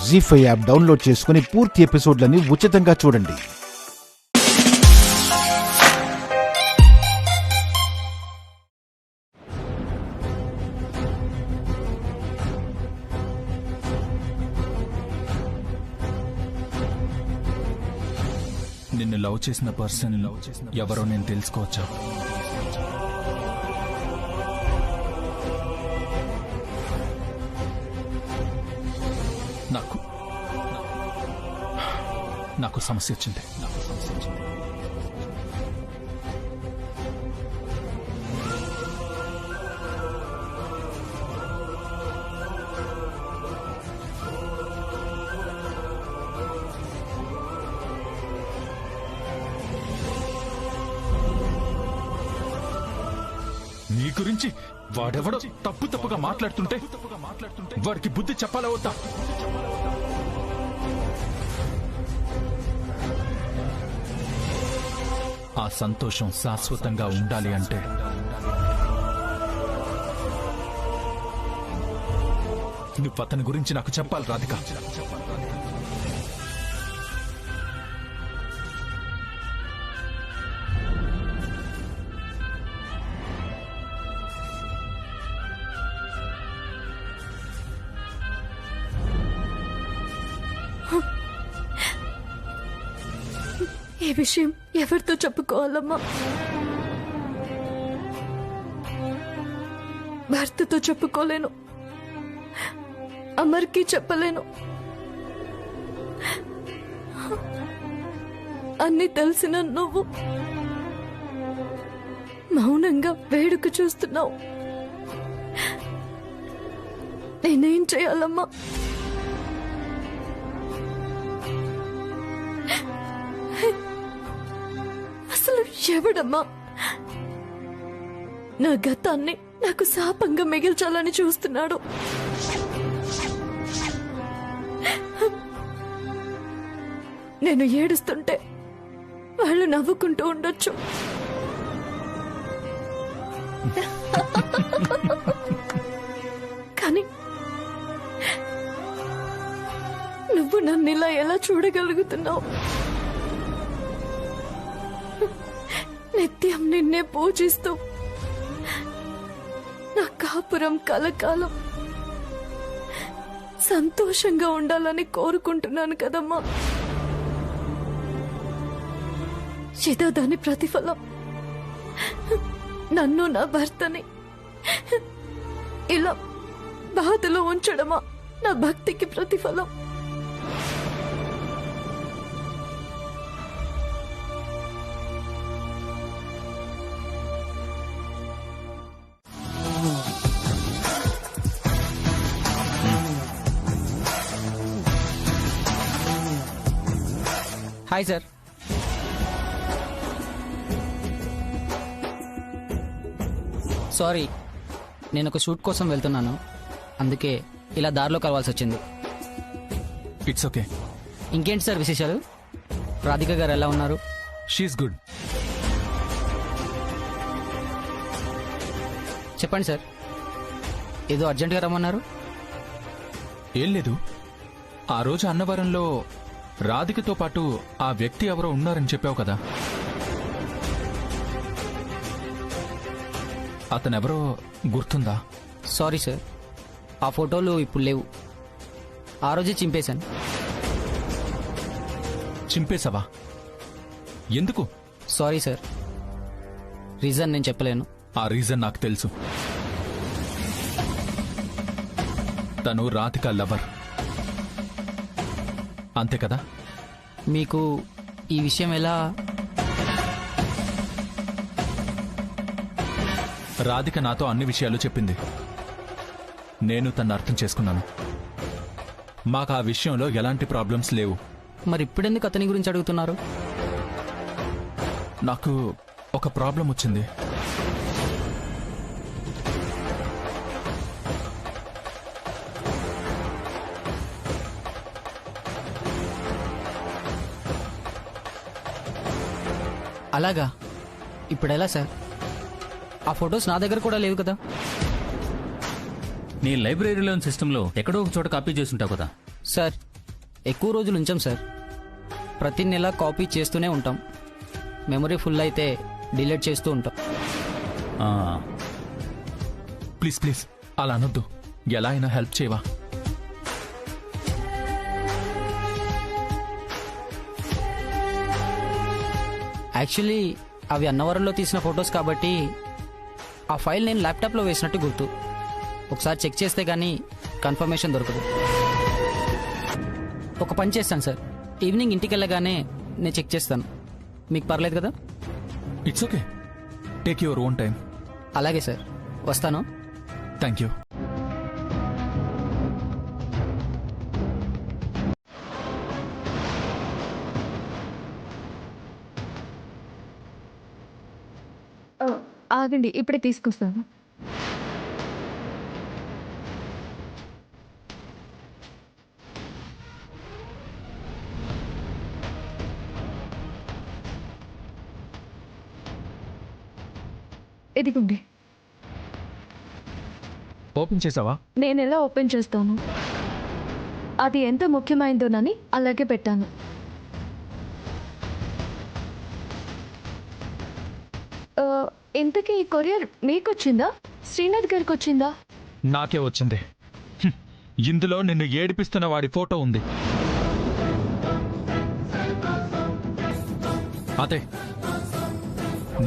జీ5 app download చేసుకుని పూర్తి ఎపిసోడ్లని ఉచితంగా చూడండి. నిన్ను లవ్ చేసిన పర్సన్ ఎవరో నేను తెలుసుకోవచ్చా? నాకు సమస్య వచ్చింది. నీ గురించి వాడెవడో తప్పుగా మాట్లాడుతుంటే వాడికి బుద్ధి చెప్పాలా వద్దా? ఆ సంతోషం శాశ్వతంగా ఉండాలి అంటే నువ్వు అతని గురించి నాకు చెప్పాలి రాధిక. ఈ విషయం ఎవరితో చెప్పుకోవాలమ్మా? భర్తతో చెప్పుకోలేను, అమర్కి చెప్పలేను. అన్ని తెలిసిన నువ్వు మౌనంగా వేడుక చూస్తున్నావు. నేనేం చేయాలమ్మా? అసలు ఎవడమ్మా నా గతాన్ని నాకు శాపంగా మిగిల్చాలని చూస్తున్నాడు? నేను ఏడుస్తుంటే వాళ్ళు నవ్వుకుంటూ ఉండొచ్చు, కానీ నువ్వు నన్ను ఇలా ఎలా చూడగలుగుతున్నావు? నిత్యం నిన్నే పూజిస్తూ నా కాపురం కలకాలం సంతోషంగా ఉండాలని కోరుకుంటున్నాను కదమ్మా. ఇదా దాని ప్రతిఫలం? నన్ను నా భర్తని ఇలా బాధలో ఉంచడమా నా భక్తికి ప్రతిఫలం? Hi sir. సారీ, నేను ఒక షూట్ కోసం వెళ్తున్నాను, అందుకే ఇలా దారిలో కలవాల్సి వచ్చింది. It's okay. ఇంకేంటి సార్ విశేషాలు? రాధిక గారు ఎలా ఉన్నారు? She is good. చెప్పండి సార్, ఏదో అర్జెంటుగా రమ్మన్నారు. ఏం లేదు, ఆ రోజు అన్నవరంలో రాధికతో పాటు ఆ వ్యక్తి ఎవరో ఉన్నారని చెప్పావు కదా, అతనెవరో గుర్తుందా? సారీ సార్, ఆ ఫోటోలు ఇప్పుడు లేవు. ఆ రోజే చింపేశాను. చింపేశావా? ఎందుకు? సారీ సార్, రీజన్ నేను చెప్పలేను. ఆ రీజన్ నాకు తెలుసు. తను రాధిక లవర్, అంతే కదా? మీకు ఈ విషయం ఎలా? రాధిక నాతో అన్ని విషయాలు చెప్పింది. నేను తన్ని అర్థం చేసుకున్నాను. మాకు ఆ విషయంలో ఎలాంటి ప్రాబ్లమ్స్ లేవు. మరి ఇప్పుడెందుకు అతని గురించి అడుగుతున్నారు? నాకు ఒక ప్రాబ్లం వచ్చింది. అలాగా? ఇప్పుడు ఎలా సార్? ఆ ఫొటోస్ నా దగ్గర కూడా లేవు కదా. నీ లైబ్రరీలోని సిస్టంలో ఎక్కడో ఒక చోట కాపీ చేసుంటావు కదా. సార్, ఎక్కువ రోజులు ఉంచాం సార్. ప్రతి నెల కాపీ చేస్తూనే ఉంటాం. మెమరీ ఫుల్ అయితే డిలీట్ చేస్తూ ఉంటాం. ప్లీజ్ ప్లీజ్ అలా అనొద్దు. ఎలా అయినా హెల్ప్ చేయవా? యాక్చువల్లీ అవి అన్నవరంలో తీసిన ఫొటోస్ కాబట్టి ఆ ఫైల్ నేను ల్యాప్టాప్లో వేసినట్టు గుర్తు. ఒకసారి చెక్ చేస్తే కానీ కన్ఫర్మేషన్ దొరకదు. ఒక పని చేస్తాను సార్, ఈవినింగ్ ఇంటికి వెళ్ళగానే నేను చెక్ చేస్తాను. మీకు పర్లేదు కదా? It's okay, take your own time. అలాగే సార్, వస్తాను. Thank you. ఆగండి, ఇప్పుడే తీసుకొస్తాను. ఇదిగోండి. ఓపెన్ చేసావా? నేను ఎలా ఓపెన్ చేస్తాను? అది ఎంత ముఖ్యమైనదోనని అలాగే పెట్టాను. ఇంతకీ ఈ కొరియర్ మీకు వచ్చిందా, శ్రీనాథ్ గారికి వచ్చిందా? నాకే వచ్చింది. హ్మ్. ఇందులో నిన్ను ఏడిపిస్తున్న వాడి ఫోటో ఉంది. అదే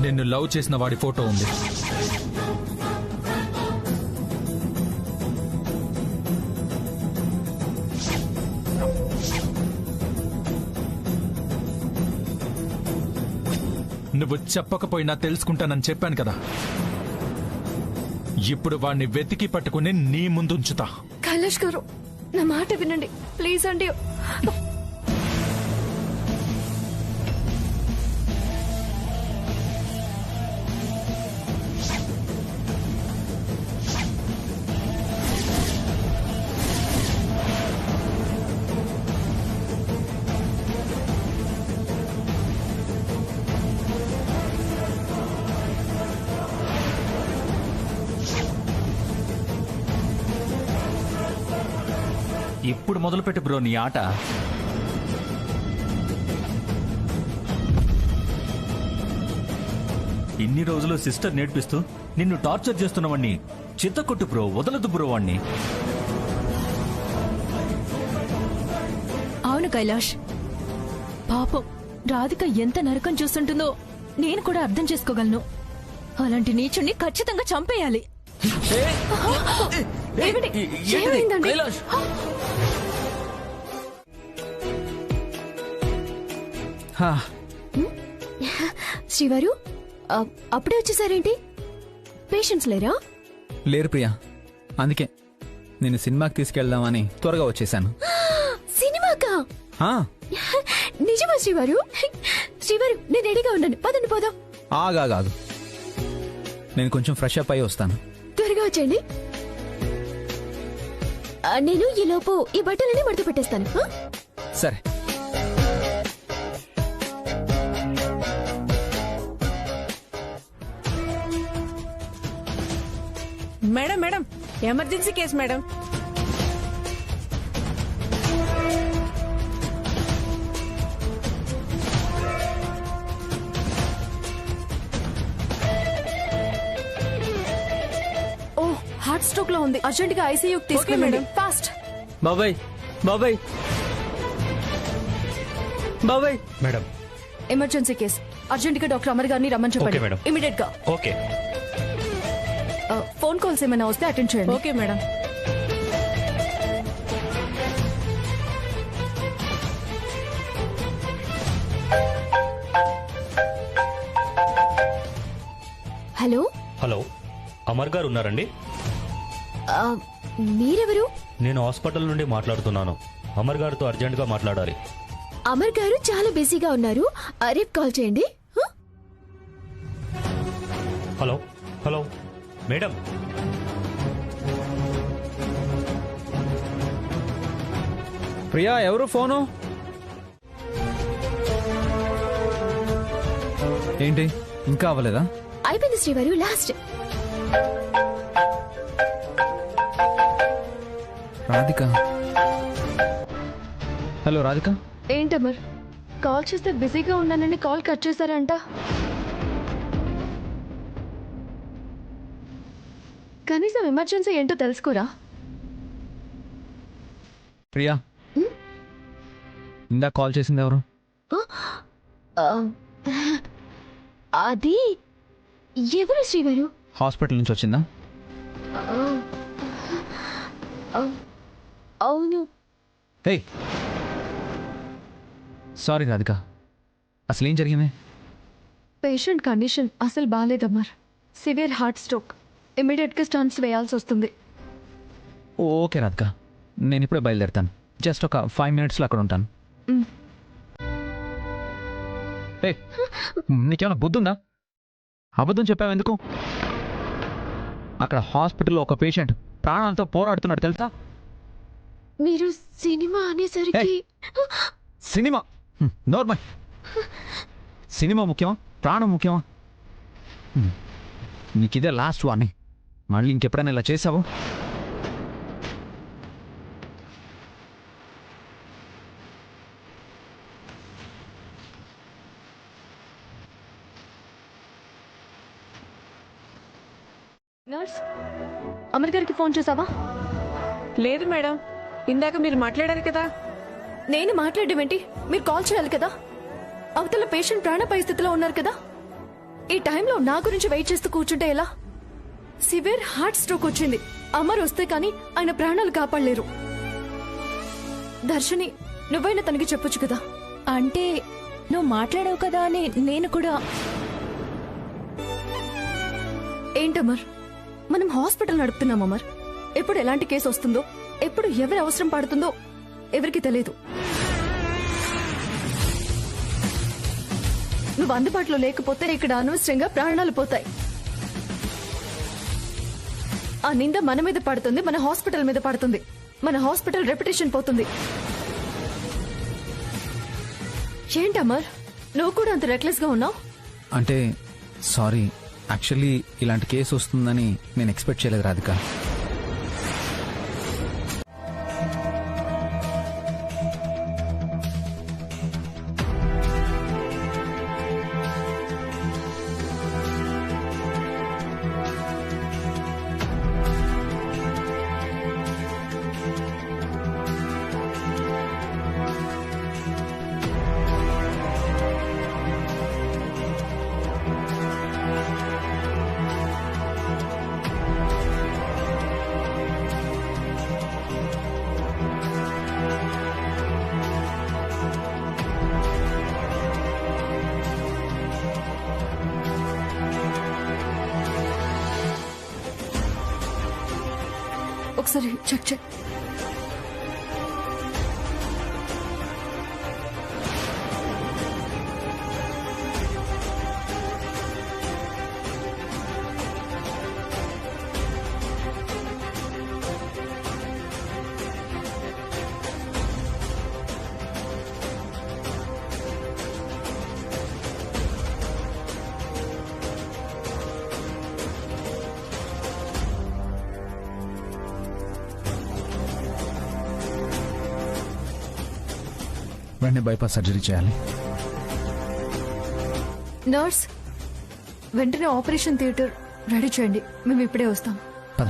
నిన్ను లవ్ చేసిన వాడి ఫోటో ఉంది. నువ్వు చెప్పకపోయినా తెలుసుకుంటానని చెప్పాను కదా. ఇప్పుడు వాణ్ణి వెతికి పట్టుకుని నీ ముందుంచుతా. కైలాష్ గారు, నా మాట వినండి ప్లీజ్ అండి. ఇప్పుడు మొదలుపెట్టు బ్రో నీ ఆట. ఇన్ని రోజులు సిస్టర్ నేర్పిస్తూ నిన్ను టార్చర్ చేస్తున్నవాణ్ణి చిత్తకొట్టు బ్రో, వదలదు బ్రో వాణ్ణి. అవును కైలాష్, పాపం రాధిక ఎంత నరకం చూస్తుంటుందో నేను కూడా అర్థం చేసుకోగలను. అలాంటి నీచుణ్ణి ఖచ్చితంగా చంపేయాలి. ఏమైందండి? కైలాష్, శ్రీవారు అప్పుడే వచ్చేసారేంటి? పేషెంట్స్ లేరా? లేరు ప్రియా, అందుకే నేను సినిమాకి తీసుకెళ్దామని త్వరగా వచ్చేసాను. సినిమాకా? ఆ, నిజమా శ్రీవారు? శ్రీవారు నేను రెడీగా ఉన్నాను, పదండి పోదాం. ఆగాగాగు, నేను కొంచెం ఫ్రెష్ అప్ అయి వస్తాను. త్వరగా వచ్చేయండి. నేను ఈ లోపు ఈ బట్టలన్నీ మడత పెట్టేస్తాను. సరే. Madam madam, emergency case madam. Oh, heart stroke లో ఉంది, అర్జెంట్ గా ఐసీయూకి తీసుకెళ్ళండి. ఫాస్ట్. బాబాయ్ బాబాయ్ బాబాయ్. మేడం ఎమర్జెన్సీ కేసు, అర్జెంట్ గా డాక్టర్ అమర్ గారిని రమ్మని చెప్పండి. Okay madam. ఇమీడియట్ గా. ఓకే. ఫోన్ కాల్స్ ఏమైనా వస్తే అటెండ్ చేయండి. Okay madam. Hello, hello, Amar గారు ఉన్నారండి? ఆ, మీరెవరు? నేను హాస్పిటల్ నుండి మాట్లాడుతున్నాను. అమర్ గారితో అర్జెంటుగా మాట్లాడాలి. అమర్ గారు చాలా బిజీగా ఉన్నారు, రేపు కాల్ చేయండి. హలో హలో మేడం, ప్రియా, ఎవరు ఫోను? ఏంటి ఇంకా అవ్వలేదా? అయిపోయింది శ్రీవారు, లాస్ట్. రాధిక హలో రాధిక. ఏంటమర్ కాల్ చేస్తే బిజీగా ఉన్నానని కాల్ కట్ చేశారంట. కనీసం ఎమర్జెన్సీ ఏంటో తెలుసుకోరా. ప్రియా, ఇందాక కాల్ చేసింది ఎవరు? అది ఎవరు శ్రీవారు? హాస్పిటల్ నుంచి వచ్చిందా? అవును. హే, సారీ రాధిక, అసలు ఏం జరిగింది? పేషెంట్ కండిషన్ అసలు బాగాలేదమ్మర్. Severe heart stroke. ఇమీడియట్గా స్టంట్స్ వేయాల్సి వస్తుంది. ఓకే రాధిక, నేను ఇప్పుడే బయలుదేరుతాను. జస్ట్ ఒక 5 minutesలో అక్కడ ఉంటాను. హే, నీకేమైనా బుద్ధి ఉందా? అబద్ధం చెప్పావు ఎందుకు? అక్కడ హాస్పిటల్లో ఒక పేషెంట్ ప్రాణాలతో పోరాడుతున్నాడు తెలుసా? మీరు సినిమా అనేసరికి సినిమా నోర్మల్. సినిమా ముఖ్యమా, ప్రాణం ముఖ్యమా? నీకు ఇదే లాస్ట్ వార్నింగ్. మళ్ళీ ఇంకెప్పుడైనా ఇలా చేసావు నర్స్, అమర్ గారికి ఫోన్ చేసావా? లేదు మేడం, ఇందాక మీరు మాట్లాడారు కదా. నేను మాట్లాడడం ఏంటి? మీరు కాల్ చేయాలి కదా. అవతల పేషెంట్ ప్రాణాపాయ స్థితిలో ఉన్నారు కదా. ఈ టైంలో నా గురించి వెయిట్ చేస్తూ కూర్చుంటే ఎలా? సివియర్ హార్ట్ స్ట్రోక్ వచ్చింది. అమర్ వస్తే కానీ ఆయన ప్రాణాలు కాపాడలేరు. దర్శని, నువ్వైనా తనకి చెప్పొచ్చు కదా. అంటే నువ్వు మాట్లాడావు కదా అని నేను కూడా. ఏంటమర్, మనం హాస్పిటల్ నడుపుతున్నాం అమర్. ఎప్పుడు ఎలాంటి కేసు వస్తుందో, ఎప్పుడు ఎవరి అవసరం పడుతుందో ఎవరికి తెలియదు. నువ్వు అందుబాటులో లేకపోతే ఇక్కడ అనవసరంగా ప్రాణాలు పోతాయి. ఆ నింద మన మీద పడుతుంది, మన హాస్పిటల్ మీద పడుతుంది. మన హాస్పిటల్ రెప్యుటేషన్ పోతుంది. ఏంటమర్, నువ్వు కూడా అంత రెక్లెస్ గా ఉన్నావు? అంటే సారీ, యాక్చువల్లీ ఇలాంటి కేసు వస్తుందని నేను ఎక్స్పెక్ట్ చేయలేదు రాధిక. ఒకసారి చెక్ చెక్. వెంటనే బైపాస్ సర్జరీ చేయాలి. నర్స్, వెంటనే ఆపరేషన్ థియేటర్ రెడీ చేయండి. మేము ఇప్పుడే వస్తాం. పద.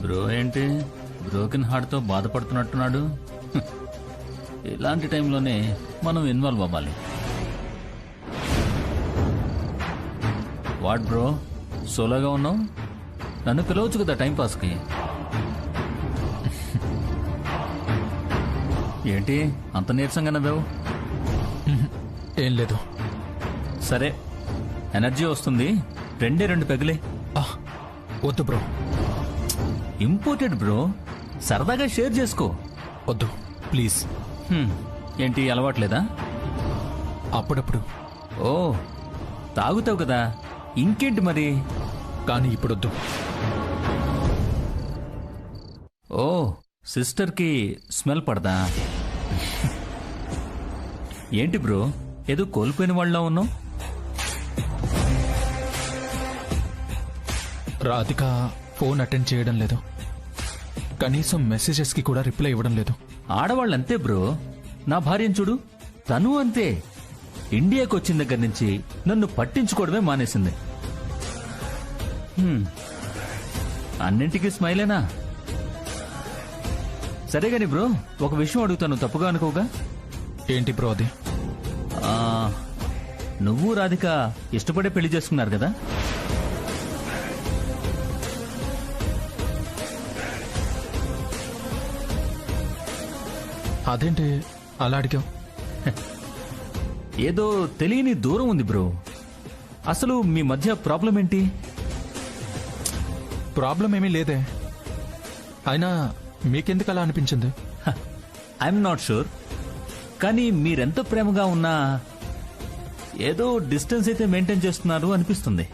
బ్రో ఏంటి బ్రోకెన్ హార్ట్తో బాధపడుతున్నట్టున్నాడు? ఇలాంటి టైంలోనే మనం ఇన్వాల్వ్ అవ్వాలి. వాట్ బ్రో, సోలోగా ఉన్నావు? నన్ను పిలవచ్చు కదా టైంపాస్కి. ఏంటి అంత నీరసంగా నవ్వావు? ఏం లేదు. సరే, ఎనర్జీ వస్తుంది, 2 పెగులే. వద్దు బ్రో. ఇంపోర్టెడ్ బ్రో, సరదాగా షేర్ చేసుకో. వద్దు. ప్లీజ్. ఏంటి అలవాట్లేదా? అప్పుడప్పుడు. ఓ, తాగుతావు కదా, ఇంకేంటి మరి. కానీ ఇప్పుడొద్దు. ఓ, సిస్టర్కి స్మెల్ పడదా? ఏంటి బ్రో, ఏదో కోల్పోయిన వాళ్ళ ఉన్నావు. రాధిక ఫోన్ అటెండ్ చేయడం లేదు, కనీసం మెసేజెస్కి కూడా రిప్లై ఇవ్వడం లేదు. ఆడవాళ్ళంతే బ్రో. నా భార్యను చూడు, తను అంతే. ఇండియాకి వచ్చిన దగ్గర నుంచి నన్ను పట్టించుకోవడమే మానేసింది. అన్నింటికీ స్మైలేనా? సరే గాని బ్రో, ఒక విషయం అడుగుతాను, తప్పుగా అనుకోగా. ఏంటి బ్రో అది? ఆ, నువ్వు రాధిక ఇష్టపడే పెళ్లి చేసుకున్నారు కదా? అదేంటి అలా అడిగావు? ఏదో తెలియని దూరం ఉంది బ్రో. అసలు మీ మధ్య ప్రాబ్లం ఏంటి? ప్రాబ్లం ఏమీ లేదే. అయినా మీకెందుకు అలా అనిపించింది? ఐఎమ్ నాట్ షూర్, కానీ మీరెంత ప్రేమగా ఉన్నా ఏదో డిస్టెన్స్ అయితే మెయింటైన్ చేస్తున్నారు అనిపిస్తుంది.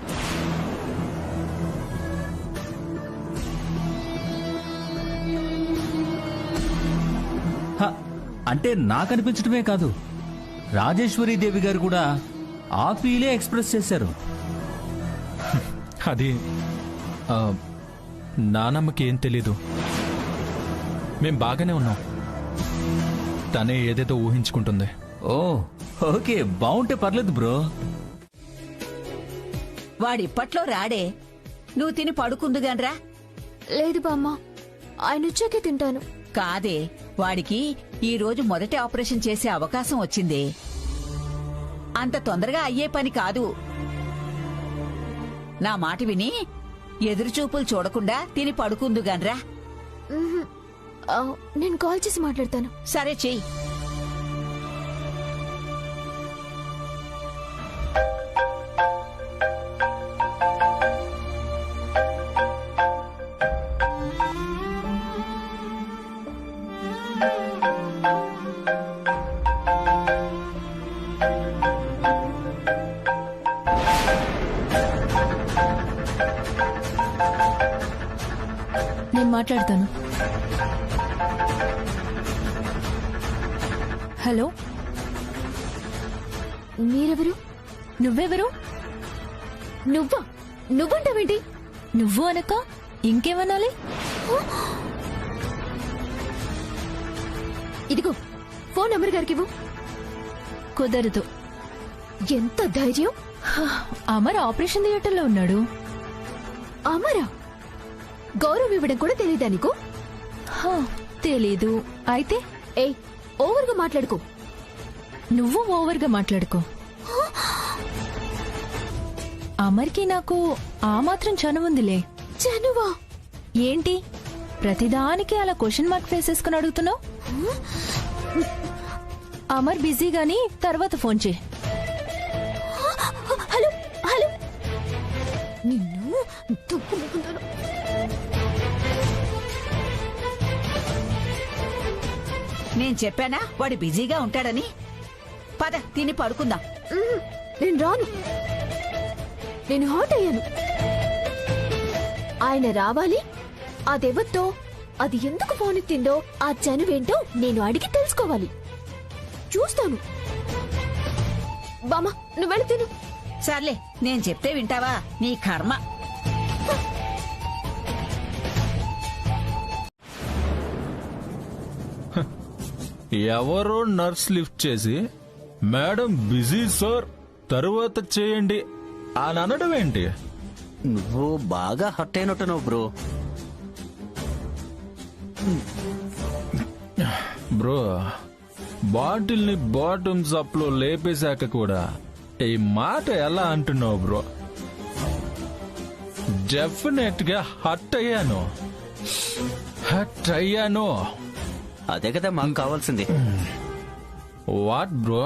అంటే నాకు అనిపించడమే కాదు, రాజేశ్వరి దేవి గారు కూడా ఆ ఫీలే ఎక్స్ప్రెస్ చేశారు. అది నానమ్మకి ఏం తెలీదు. మేం బాగానే ఉన్నాం, తనే ఏదేదో ఊహించుకుంటుంది. ఓ, ఓకే, బాగుంటే పర్లేదు బ్రో. వాడిప్పట్లో రాడే, నువ్వు తిని పడుకుందుగాన్రా. లేదు బామ్మ, ఆయన వచ్చాకే తింటాను. కాదే, వాడికి ఈ రోజు మొదటి ఆపరేషన్ చేసే అవకాశం వచ్చింది. అంత తొందరగా అయ్యే పని కాదు. నా మాట విని ఎదురుచూపులు చూడకుండా తిని పడుకుందుగాన్రా. నేను కాల్ చేసి మాట్లాడతాను. సరే చెయ్యి. నేను మాట్లాడతాను. హలో, మీరెవరు? నువ్వెవరు? నువ్వంటావేంటి? నువ్వు అనక ఇంకేమనాలి? ఇదిగో ఫోన్ నెంబర్ గారికి ఇవ్వు. కుదరదు. ఎంత ధైర్యం! అమర్ ఆపరేషన్ థియేటర్లో ఉన్నాడు. అమరా? గౌరవం ఇవ్వడం కూడా తెలియదా నీకు? తెలీదు. అయితే ఏయ్, ఓవర్గా మాట్లాడుకో. నువ్వు ఓవర్గా మాట్లాడుకో. అమర్కి నాకు ఆ మాత్రం చనువుందిలే. చనువా? ఏంటి ప్రతిదానికి అలా క్వశ్చన్ మార్క్ వేసేసుకుని అడుగుతున్నావు? అమర్ బిజీగాని తర్వాత ఫోన్ చేయి. హలో హలో, నిన్ను తుప్పుకుంటాను. నేను చెప్పానా వాడు బిజీగా ఉంటాడని? పద తిని పడుకుందాం. నేను రాను. నేను హాట్ అయ్యాను. ఆయన రావాలి. అదెవత్తో, అది ఎందుకు ఫోన్ ఎత్తిందో, ఆ చనువేంటో నేను అడిగి తెలుసుకోవాలి. చూస్తాను. బామ్మ, నువ్వు వెళ్ళి తిను. సర్లే, నేను చెప్తే వింటావా? నీ కర్మ. ఎవరో నర్స్ లిఫ్ట్ చేసి మేడం బిజీ సార్ తరువాత చేయండి అని అనడం ఏంటి? నువ్వు బాగా హర్ట్ అయినట్టున్నావు బ్రో. బ్రో, బాటిల్ ని బాటమ్స్ అప్ లో లేపేశాక కూడా ఈ మాట ఎలా అంటున్నావు బ్రో? డెఫినెట్ గా హర్ట్ అయ్యాను. అదే కదా మాకు కావాల్సింది. What bro?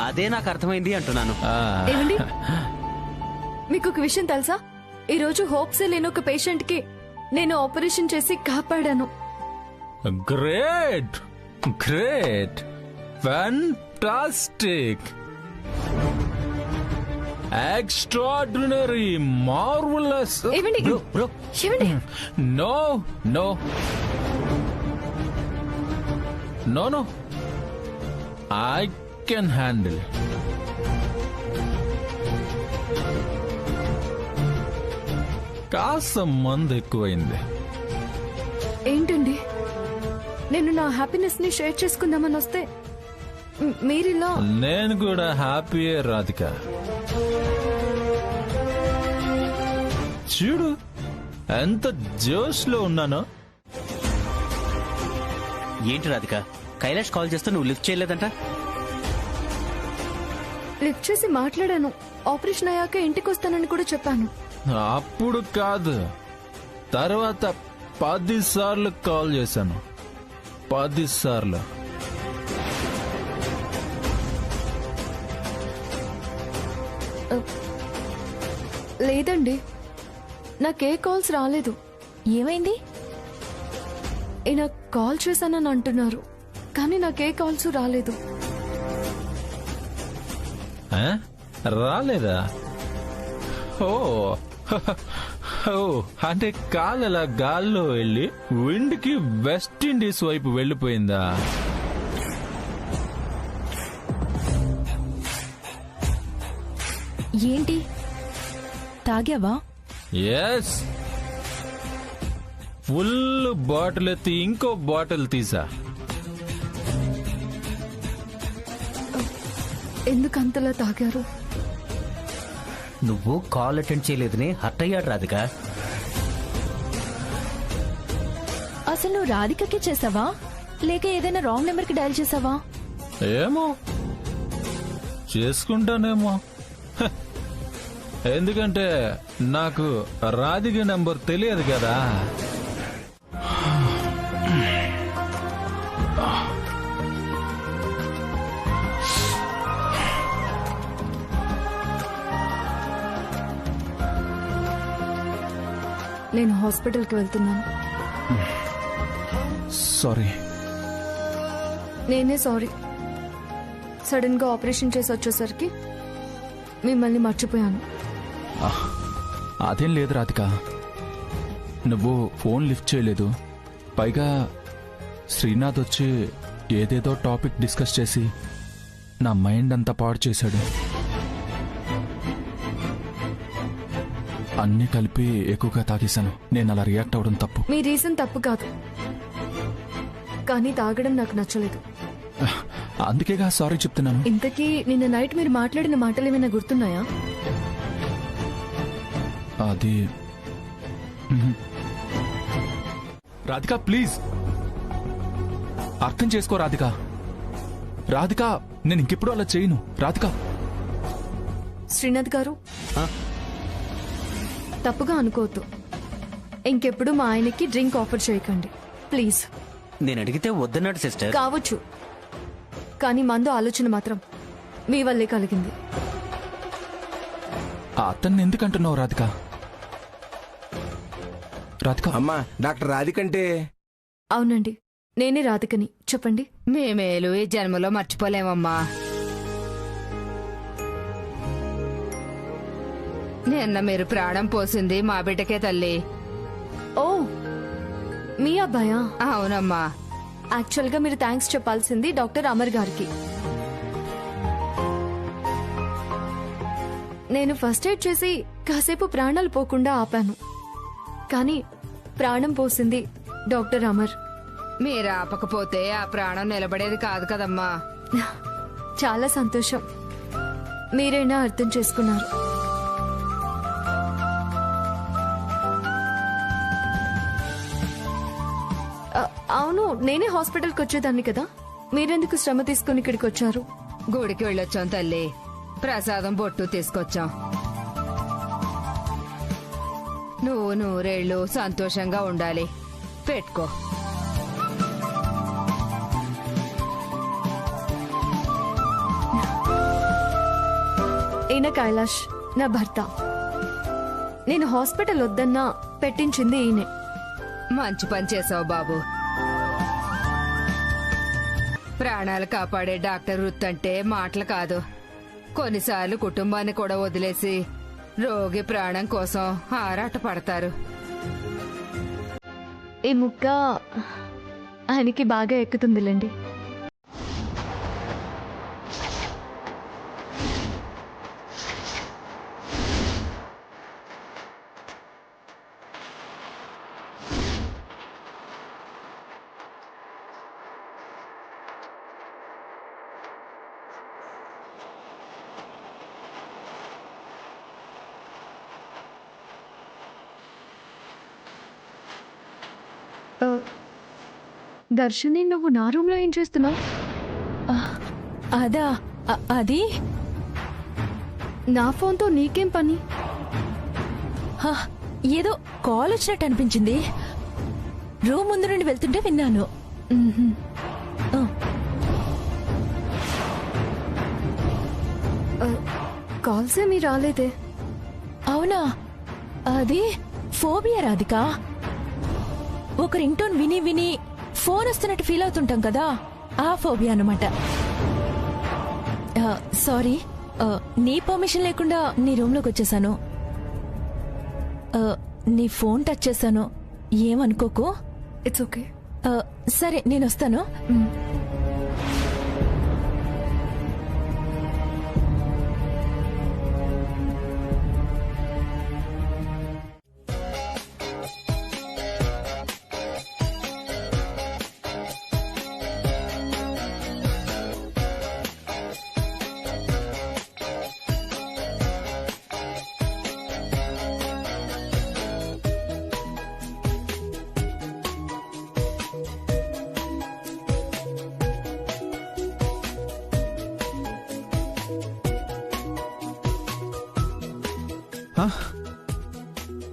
అదే నాకు అర్థమైంది అంటున్నాను. ఏమండి, మీకు ఒక విషయం తెలుసా? ఈ రోజు హోప్స్ లేని ఒక పేషెంట్ కి నేను ఆపరేషన్ చేసి కాపాడాను. Great. Great, fantastic, extraordinary, marvellous. ఏమండి బ్రో ఏమండి no no no no, I can handle. కాస్త మంది ఎక్కువైంది. ఏంటండి, నేను నా హ్యాపీనెస్ ని షేర్ చేసుకుందామని వస్తే మీరిలా. నేను కూడా హ్యాపీయే రాధిక. చూడు ఎంత జోష్ లో ఉన్నానో. ఏంటి రాధిక, కైలాష్ కాల్ చేస్తే నువ్వు లిఫ్ట్ చేయలేదంట? లిఫ్ట్ చేసి మాట్లాడాను. ఆపరేషన్ అయ్యాక ఇంటికి వస్తానని కూడా చెప్పాను. అప్పుడు కాదు, తర్వాత 10 సార్లు కాల్ చేశాను. 10 సార్లు. లేదండి, నాకే కాల్స్ రాలేదు. ఏమైంది? ఈయన కాల్ చేశానని అంటున్నారు, కానీ నాకే కాల్స్ రాలేదు. ఆ? రాలేదా? ఓ ఓ, అంటే కాల్ అలా గాల్లో వెళ్ళి విండ్కి వెస్ట్ ఇండీస్ వైపు వెళ్ళిపోయిందా? ఏంటి, తాగావా? ఎస్, ఫుల్ బాటిల్ ఎత్తి ఇంకో బాటిల్ తీసా. ఎందుకు అంతలా తాగారు? నువ్వు కాల్ అటెండ్ చేయలేదని హర్ట్ అయ్యాడు రాధిక. అసలు నువ్వు రాధికకి చేసావా, లేక ఏదైనా రాంగ్ నెంబర్ కి డయల్ చేసావా? ఏమో, చేసుకుంటానేమో. హ, ఎందుకంటే నాకు రాధిక నంబర్ తెలియదు కదా. నేను హాస్పిటల్కి వెళ్తున్నాను. సారీ. నేనే సారీ. సడన్ గా ఆపరేషన్ చేసి వచ్చేసరికి మిమ్మల్ని మర్చిపోయాను. అదేం లేదు రాధిక, నువ్వు ఫోన్ లిఫ్ట్ చేయలేదు. పైగా శ్రీనాథ్ వచ్చి ఏదేదో టాపిక్ డిస్కస్ చేసి నా మైండ్ అంతా పాడు చేశాడు. అన్నీ కలిపి ఎక్కువగా తాగేశాను. నేను అలా రియాక్ట్ అవ్వడం తప్పు. మీ రీజన్ తప్పు కాదు, కానీ తాగడం నాకు నచ్చలేదు. అందుకేగా సారీ చెప్తున్నాను. ఇంతకీ నిన్న నైట్ మీరు మాట్లాడిన మాటలు ఏమైనా గుర్తున్నాయా? అది రాధిక ప్లీజ్ అర్థం చేసుకో రాధిక. రాధిక, నేను ఇంకెప్పుడు అలా చేయను రాధిక. శ్రీనాథ్ గారు, తప్పుగా అనుకోవద్దు. ఇంకెప్పుడు మా ఆయనకి డ్రింక్ ఆఫర్ చేయకండి ప్లీజ్. నేను అడిగితే వద్దన్నాడు సిస్టర్. కావచ్చు, కానీ మందు ఆలోచన మాత్రం మీ వల్లే కలిగింది. అతన్ని ఎందుకంటున్నావు రాధిక? రాధిక అమ్మా, డాక్టర్ రాధికంటే? అవునండి, నేనే రాధికని. చెప్పండి. మేమేలు ఈ జన్మలో మర్చిపోలేమమ్మా. నిన్న మీరు ప్రాణం పోసింది మా బిడ్డకే తల్లి. ఓ, మీ అబ్బాయా? అవునమ్మా. యాక్చువల్ గా మీరు థ్యాంక్స్ చెప్పాల్సింది డాక్టర్ అమర్ గారికి. నేను ఫస్ట్ ఎయిడ్ చేసి కాసేపు ప్రాణాలు పోకుండా ఆపాను, కానీ ప్రాణం పోసింది డాక్టర్ అమర్. మీరు ఆపకపోతే ఆ ప్రాణం నిలబడేది కాదు కదమ్మా. చాలా సంతోషం, మీరైనా అర్థం చేసుకున్నారు. అవును, నేనే హాస్పిటల్కి వచ్చేదాన్ని కదా, మీరెందుకు శ్రమ తీసుకుని ఇక్కడికి వచ్చారు? గుడికి వెళ్ళొచ్చాం తల్లి, ప్రసాదం బొట్టు తీసుకొచ్చాం. నువ్వు నూరేళ్ళు సంతోషంగా ఉండాలి, పెట్టుకో. ఈయన కైలాష్, నా భర్త. నేను హాస్పిటల్ వద్దన్నా పెట్టించింది ఈయనే. మంచి పని చేసావు బాబు. ప్రాణాలు కాపాడే డాక్టర్ వృత్తి అంటే మాటలు కాదు. కొన్నిసార్లు కుటుంబాన్ని కూడా వదిలేసి రోగి ప్రాణం కోసం ఆరాట పడతారు. ఈ ముక్క ఆయనకి బాగా ఎక్కుతుందిలేండి. దర్శిని, నువ్వు నా రూమ్లో ఏం చేస్తున్నావు? అదా అది నా ఫోన్తో నీకేం పని? హ, ఏదో కాల్ వచ్చినట్టు అనిపించింది. రూమ్ ముందు నుండి వెళ్తుంటే విన్నాను. ఆ, కాల్స్ ఏమీ రాలేదే. అవునా? అది ఫోబియా రాధిక. ఒక రింగ్ టోన్ విని విని ఫోన్ వస్తున్నట్టు ఫీల్ అవుతుంటాం కదా, ఆ ఫోబియా అనమాట. సారీ, నీ పర్మిషన్ లేకుండా నీ రూమ్లోకి వచ్చేసాను. నీ ఫోన్ టచ్ చేశాను, ఏమనుకోకు. It's okay. సరే, నేను వస్తాను.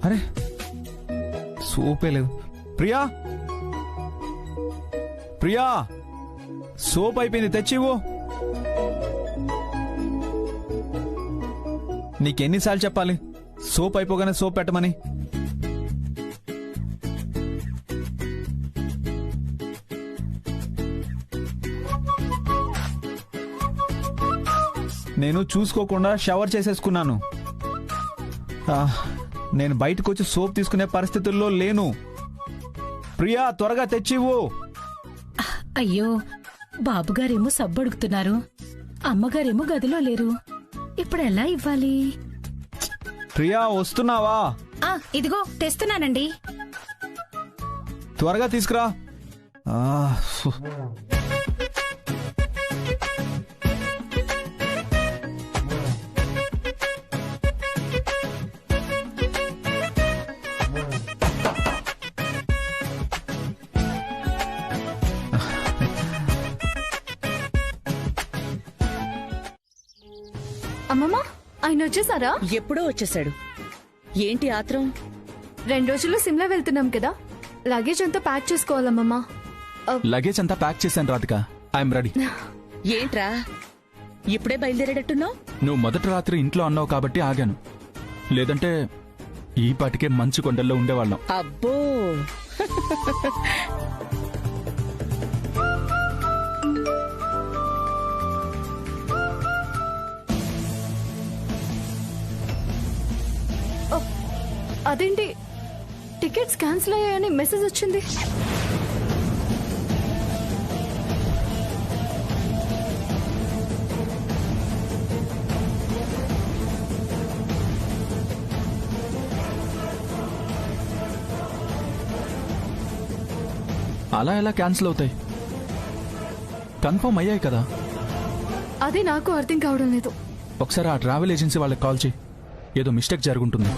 అరే సోపే లేదు. ప్రియా, ప్రియా, సోప్ అయిపోయింది, తెచ్చివు. నీకెన్నిసార్లు చెప్పాలి సోప్ అయిపోగానే సోప్ పెట్టమని? నేను చూసుకోకుండా షవర్ చేసేసుకున్నాను. నేను బయటకు వచ్చి సోప్ తీసుకునే పరిస్థితుల్లో లేను. ప్రియా, త్వరగా తెచ్చివు. అయ్యో, బాబుగారేమో సబ్బడుగుతున్నారు, అమ్మగారేమో గదిలో లేరు. ఇప్పుడు ఎలా ఇవ్వాలి? ప్రియా, వస్తున్నావా? ఇదిగో తెస్తున్నానండి. త్వరగా తీసుకురా. అమ్మమ్మ, ఆయన వచ్చేసారా? ఎప్పుడో వచ్చేసాడు. ఏంటి ఆత్రం? 2 రోజుల్లో సిమ్లా వెళ్తున్నాం కదా, లగేజ్ అంతా ప్యాక్ చేసుకోవాలమ్మమ్మ. లగేజ్ అంతా ప్యాక్ చేశాను రాధిక, ఐఎమ్ రెడీ. ఏంట్రా ఇప్పుడే బయలుదేరేటట్టున్నావు? నువ్వు మొదటి రాత్రి ఇంట్లో అన్నావు కాబట్టి ఆగాను, లేదంటే ఈ పాటికే మంచు కొండల్లో ఉండేవాళ్ళం. అబ్బో, అదేంటి, టికెట్స్ క్యాన్సిల్ అయ్యాయని మెసేజ్ వచ్చింది. అలా ఎలా క్యాన్సిల్ అవుతాయి? కన్ఫర్మ్ అయ్యాయి కదా. అదే నాకు అర్థం కావడం లేదు. ఒకసారి ఆ ట్రావెల్ ఏజెన్సీ వాళ్ళకి కాల్ చేయి, ఏదో మిస్టేక్ జరుగుంటుంది.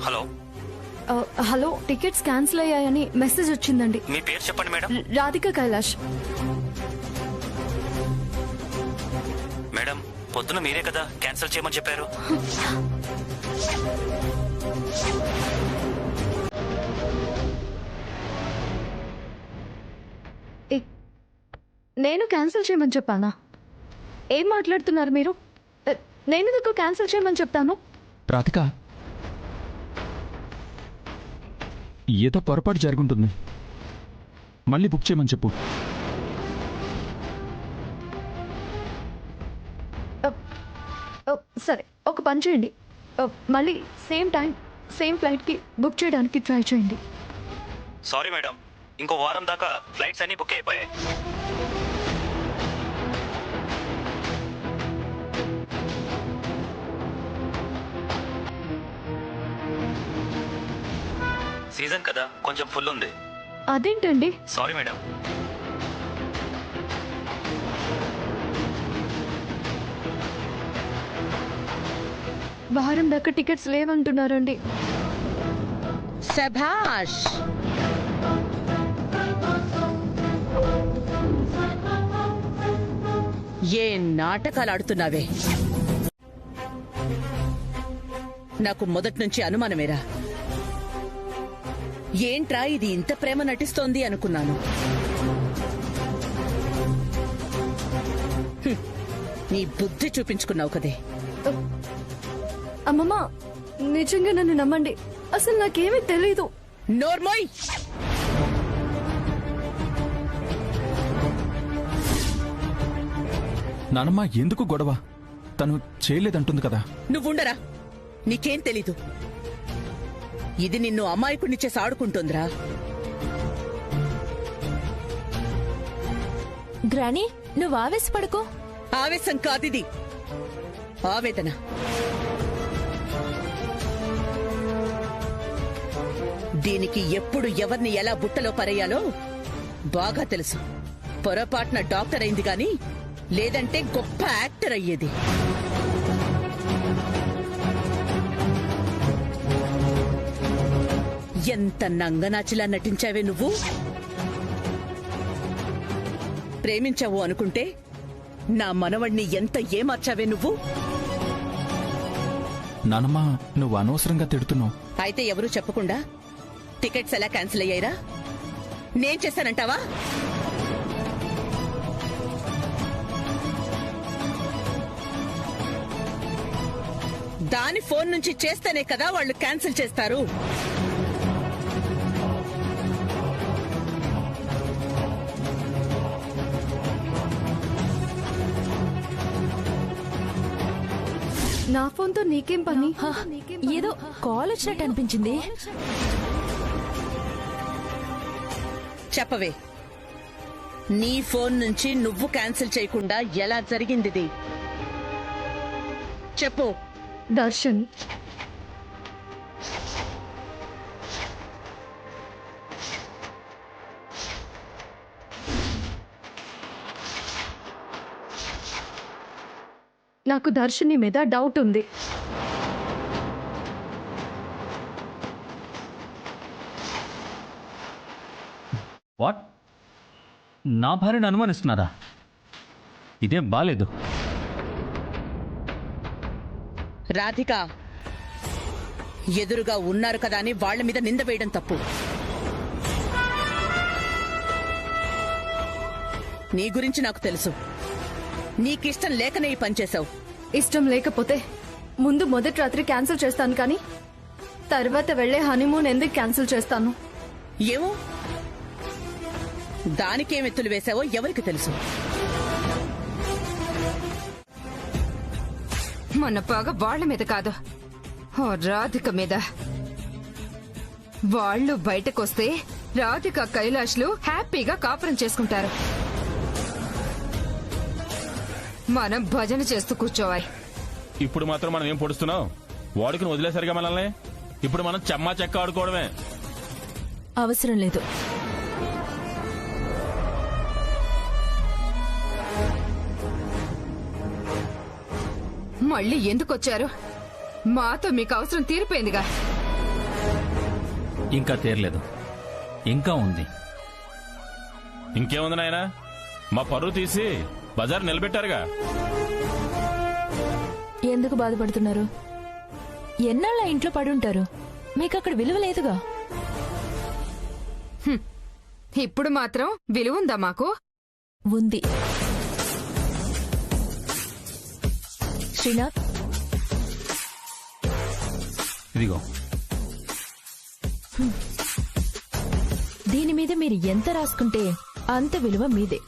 హలో హలో, టికెట్స్ క్యాన్సిల్ అయ్యాయని మెసేజ్ వచ్చిందండి. మీ పేరు చెప్పండి మేడం. రాధిక కైలాష్. మేడం, పొద్దున మీరే కదా క్యాన్సిల్ చేయమని చెప్పారు. నేను క్యాన్సిల్ చేయమని చెప్పానా? ఏం మాట్లాడుతున్నారు మీరు? నేనెందుకు క్యాన్సిల్ చేయమని చెప్తాను? రాధిక, ఏదో పొరపాటు జరుగుంటుంది. మళ్ళీ బుక్ చేయమని చెప్పు. సరే, ఒక పని చేయండి. మళ్ళీ సేమ్ టైం సేమ్ ఫ్లైట్కి బుక్ చేయడానికి ట్రై చేయండి. సారీ మేడం, ఇంకో వారం దాకా ఫ్లైట్స్ అన్నీ బుక్ అయిపోయాయి. సీజన్ కదా, కొంచెం ఫుల్ ఉంది. అదేంటండి? Sorry madam. వారం దాకా టికెట్స్ లేవంటున్నారండి. శభాష్. ఏ నాటకాలు ఆడుతున్నావే? నాకు మొదటి నుంచి అనుమానమేరా. ఏంట్రా ఇది ఇంత ప్రేమ నటిస్తోంది అనుకున్నాను. నీ బుద్ధి చూపించుకున్నావు కదే. అమ్మమ్మ, నిజంగా నన్ను నమ్మండి, అసలు నాకేమీ తెలీదు. నోర్మోయ్. నానమ్మ, ఎందుకు గొడవ? తను చేయలేదంటుంది కదా. నువ్వుండరా, నీకేం తెలీదు. ఇది నిన్ను అమాయకుడిని చేసి ఆడుకుంటుందిరా. గ్రానీ, నువ్వు ఆవేశపడుకో. ఆవేశం కాదిది, ఆవేదన. దీనికి ఎప్పుడు ఎవరిని ఎలా బుట్టలో పరేయాలో బాగా తెలుసు. పొరపాటున డాక్టర్ అయింది గాని లేదంటే గొప్ప యాక్టర్ అయ్యేది. ఎంత నంగనాచిలా నటించావే నువ్వు. ప్రేమించావు అనుకుంటే నా మనవణ్ణి ఎంత ఏమార్చావే నువ్వు. నానమ్మ, నువ్వు అనవసరంగా తిడుతున్నావు. అయితే ఎవరూ చెప్పకుండా టికెట్స్ ఎలా క్యాన్సిల్ అయ్యాయిరా? నేను చేశానంటావా? దాని ఫోన్ నుంచి చేస్తేనే కదా వాళ్ళు క్యాన్సిల్ చేస్తారు. నా ఫోన్తో నీకేం పని? ఏదో కాల్ వచ్చినట్టు అనిపించింది. చెప్పవే, నీ ఫోన్ నుంచి నువ్వు క్యాన్సిల్ చేయకుండా ఎలా జరిగింది? చెప్పు. దర్శన్ నాకు దర్శిని మీద డౌట్ ఉంది. వాట్? నా భార్యను అనుమానిస్తున్నారా? ఇదేం బాలేదు. రాధిక ఎదురుగా ఉన్నారు కదా అని వాళ్ల మీద నింద వేయడం తప్పు. నీ గురించి నాకు తెలుసు. నీకిష్టం లేకనే ఈ పని చేశావు. ఇష్టం లేకపోతే ముందు మొదటి రాత్రి క్యాన్సిల్ చేస్తాను, కానీ తర్వాత వెళ్లే హనీమూన్ ఎందుకు క్యాన్సిల్ చేస్తాను? ఏమో, దానికేం ఎత్తులు వేశావో ఎవరికి తెలుసు. మన పగ వాళ్ళ మీద కాదు, ఓ రాధిక మీద. వాళ్ళు బయటకొస్తే రాధిక కైలాష్లు హ్యాపీగా కాపురం చేసుకుంటారు. మనం భజన చేస్తూ కూర్చోవాలి. ఇప్పుడు మాత్రం మనం ఏం పొడుస్తున్నాం? వాడికి వదిలేసరిగా మనల్ని. ఇప్పుడు మనం చెమ్మా చెక్క ఆడుకోవడమే. అవసరం లేదు. మళ్ళీ ఎందుకొచ్చారు? మాతో మీకు అవసరం తీరిపోయిందిగా. ఇంకా తీరలేదు, ఇంకా ఉంది. ఇంకేముంది నాయనా, మా పరువు తీసి బజార్ నిలబెట్టారుగా. ఎందుకు బాధపడుతున్నారు? ఎన్నాళ్ళ ఇంట్లో పడుంటారు, మీకు అక్కడ విలువ లేదుగా. ఇప్పుడు మాత్రం విలువ ఉందా మాకు? ఉంది. శ్రీనాథ్, ఇదిగో. దీని మీద మీరు ఎంత రాసుకుంటే అంత విలువ మీదే.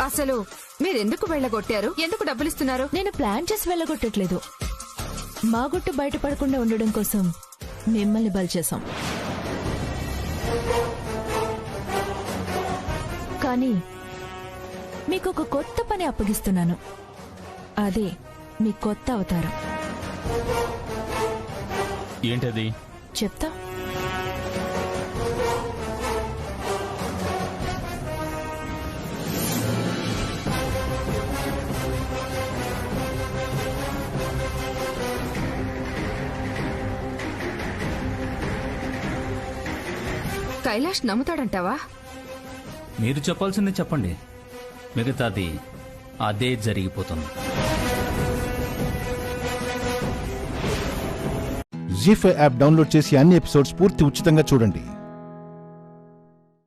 అసలు మీరెందుకు వెళ్ళగొట్టారు? ఎందుకు డబ్బులు ఇస్తున్నారు? నేను ప్లాన్ చేసి వెళ్ళగొట్టట్లేదు. మా గుట్టు బయటపడకుండా ఉండడం కోసం మిమ్మల్ని బలి చేశాం. కానీ మీకు ఒక కొత్త పని అప్పగిస్తున్నాను. అదే మీ కొత్త అవతారం. ఏంటది? చెప్తా. కైలాష్ నమ్ముతాడంటావా? మీరు చెప్పాల్సిందే చెప్పండి, మిగతాది అదే జరిగిపోతుంది. జీ5 యాప్ డౌన్లోడ్ చేసి అన్ని ఎపిసోడ్స్ పూర్తి ఉచితంగా చూడండి.